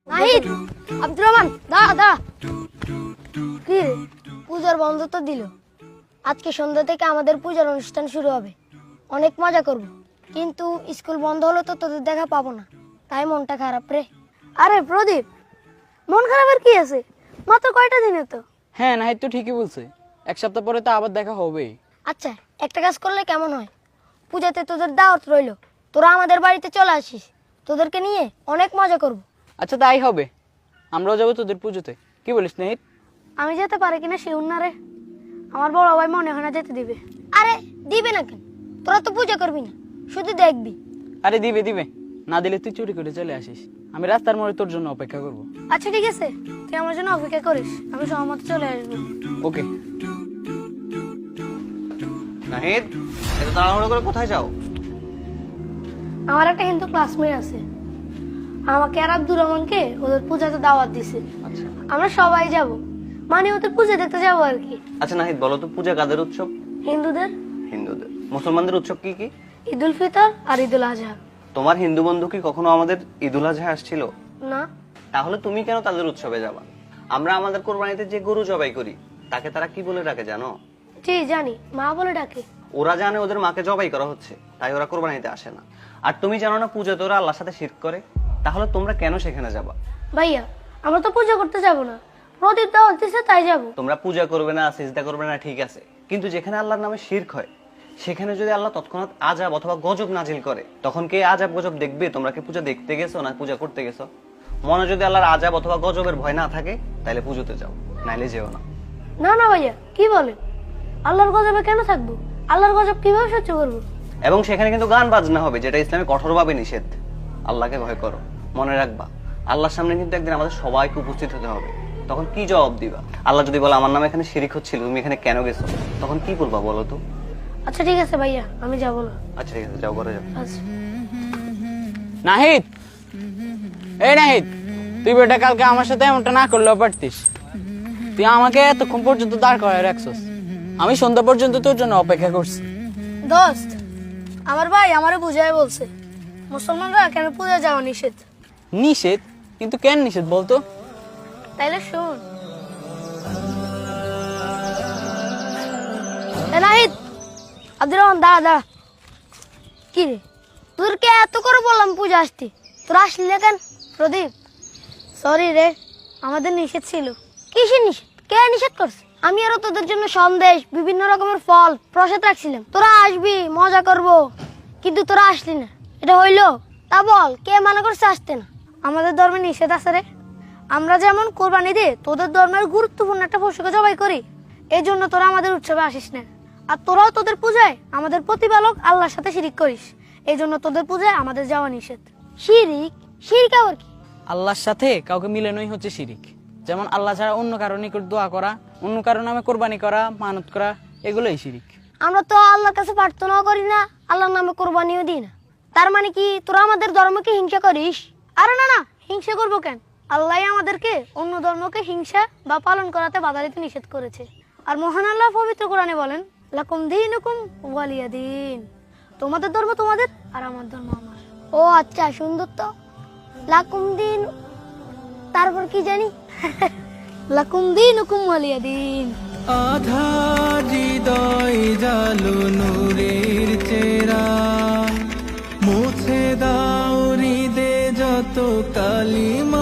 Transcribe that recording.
নাহিদ, আব্দুর রহমান, দা কি রে, পূজার বন্ধ তো দিল। আজকে সন্ধ্যা থেকে আমাদের পূজার অনুষ্ঠান শুরু হবে। অনেক মজা করব, কিন্তু স্কুল বন্ধ হলো তো তোদের দেখা পাবো না, তাই মনটা খারাপ রে। আরে প্রদীপ, মন খারাপের কি আছে? মাত্র কয়টা দিনে তো। হ্যাঁ নাহিদ তো ঠিকই বলছে, এক সপ্তাহ পরে তো আবার দেখা হবেই। আচ্ছা, একটা কাজ করলে কেমন হয়? পূজাতে তোদের দাওয়াত রইলো, তোরা আমাদের বাড়িতে চলে আসিস, তোদেরকে নিয়ে অনেক মজা করব। আচ্ছা তাই হবে, আমরাও যাবো তোদের পুজোতে। কি বলিস নাহিদ? আমি যেতে পারি কিনা শিউর না রে, আমার বড় ভাই মনে হয় না যেতে দিবে। আরে দিবে না কেন? তোরা তো পূজা করবি না, শুধু দেখবি। আরে দিবে দিবে, না দিলে তুই চুরি করে চলে আসিস, আমি রাস্তার মোড়ে তোর জন্য অপেক্ষা করব। আচ্ছা ঠিক আছে, তুই আমার জন্য অপেক্ষা করিস, আমি সময় মতো চলে আসবো। ওকে। নাহিদ, এত তাড়াহুড়ো করে কোথায় যাও? আমার একটা হিন্দু ক্লাসমেট আছে, আমাকে আর আব্দুর রহমানকে ওদের পূজাতে দাওয়াত দিছে। আচ্ছা আমরা সবাই যাব, মানে ওদের পূজা দেখতে যাবো আর কি। আচ্ছা নাহিদ, বলো তো পূজা কাদের উৎসব? হিন্দুদের। হিন্দুদের। মুসলমানদের উৎসব কি কি? ঈদুল ফিতর আর ঈদুল আজহা। তোমার হিন্দু বন্ধু কি কখনো আমাদের ঈদুল আজহা আসছিল? না। তাহলে তুমি কেন তাদের উৎসবে যাবা? আমরা আমাদের কোরবানিতে যে গরু জবাই করি তাকে তারা কি বলে ডাকে জানো? জি জানি, মা বলে ডাকে। ওরা জানে ওদের মাকে জবাই করা হচ্ছে, তাই ওরা কোরবানিতে আসে না। আর তুমি জানো না পূজাতে ওরা আল্লাহর সাথে শিরক করে? তাহলে তোমরা কেন সেখানে যাবা? ভাইয়া, আমরা তো পূজা করতে যাব না, প্রদীপ দাওয়াত দিছে তাই যাব। তোমরা পূজা করবে না, সিজদা করবে না, ঠিক আছে, কিন্তু যেখানে আল্লাহর নামে শিরক হয় সেখানে যদি আল্লাহ তৎক্ষণাৎ আযাব অথবা গজব নাজিল করে, তখন কে আযাব গজব দেখবে? তোমরা কি পূজা দেখতে গেছো না পূজা করতে গেছো? মনে যদি আল্লাহর আযাব অথবা গজবের ভয় না থাকে তাহলে পুজোতে যাও, নাইলে যেও না। না না ভাইয়া, কি বলেন? আল্লাহর গজবে কেন থাকবো? আল্লাহর গজব কিভাবে সহ্য করবো? এবং সেখানে কিন্তু গান বাজনা হবে, যেটা ইসলামে কঠোরভাবে নিষেধ। আল্লাহকে ভয় করো, মনে রাখবা আল্লাহর সামনে কিন্তু একদিন আমাদের সবাইকে উপস্থিত হতে হবে। তখন কি জবাব দিবা? আল্লাহ যদি বলে আমার নামে এখানে শিরিক হচ্ছিল, তুমি এখানে কেন গেছো, তখন কি বলবা বলো তো? আচ্ছা ঠিক আছে ভাইয়া, আমি যাব না। আচ্ছা ঠিক আছে, যাও ঘরে যাও। আচ্ছা। নাহিদ, এই নাহিদ, তুই বেটা কালকে আমার সাথে এমনটা না করলেও পারতিস। তুই আমাকে এতক্ষণ পর্যন্ত দাঁড় করায় রাখছস, আমি সন্ধ্যা পর্যন্ত তোর জন্য অপেক্ষা করছি। দোস্ত, আমার ভাই আমারে বুঝায় বলছে মুসলমানরা কেন পূজা যাওয়া নিষেধ। নিষেধ? কিন্তু কেন নিষেধ বলতো? তাইলে শুন। নাহিদ, আব্দুর রহমান, দাঁড়া। কি রে, তোরকে এত করে বললাম পূজা আসতে, তোরা আসলি না কেন? প্রদীপ, সরি রে, আমাদের নিষেধ ছিল। কিসের নিষেধ? কে নিষেধ করছে? আমি আরো তোদের জন্য সন্দেশ, বিভিন্ন রকমের ফল, প্রসাদ রাখছিলাম, তোরা আসবি, মজা করব, কিন্তু তোরা আসলি না। এটা হইলো? তা বল, কে মানা করছে আসতে না? আমাদের ধর্মে নিষেধ আছে রে। আমরা যেমন কোরবানি দিয়ে তোদের ধর্মের গুরুত্বপূর্ণ একটা পশুকে জবাই করি, এই জন্য তোরা আমাদের উৎসবে আসিস না। আর তোরাও তোদের পূজায় আমাদের প্রতিপালক আল্লাহর সাথে শিরিক করিস, এই জন্য তোদের পূজায় আমাদের যাওয়া নিষেধ। শিরিক? শিরিক আবার কি? আল্লাহর সাথে কাউকে মিলানোই হচ্ছে শিরিক। যেমন আল্লাহ ছাড়া অন্য কারো নিকট দোয়া করা, অন্য কারো নামে কোরবানি করা, মানত করা, এগুলোই শিরিক। আমরা তো আল্লাহর কাছে প্রার্থনাও করি না, আল্লাহর নামে কোরবানিও দিই না। তার মানে কি তোরা আমাদের ধর্মকে হিংসা করিস? আরে না না, হিংসা করবো কেন? আল্লাহ আমাদেরকে অন্য ধর্মকে হিংসা বা পালন করাতে বাধা দিতে নিষেধ করেছে। আর মহান আল্লাহ পবিত্র কোরআনে বলেন, লাকুম দীনুকুম ওয়ালিয়া দীন, তোমাদের ধর্ম তোমাদের আর আমার ধর্ম আমার। ও আচ্ছা, সুন্দর তো। লাকুম দিন, তারপর কি জানি? লাকুম দীনুকুম ওয়ালিয়া দীন। আধার হৃদয় জালো নূরের চেরা, মুছে দাও হৃদে যত কালিমা।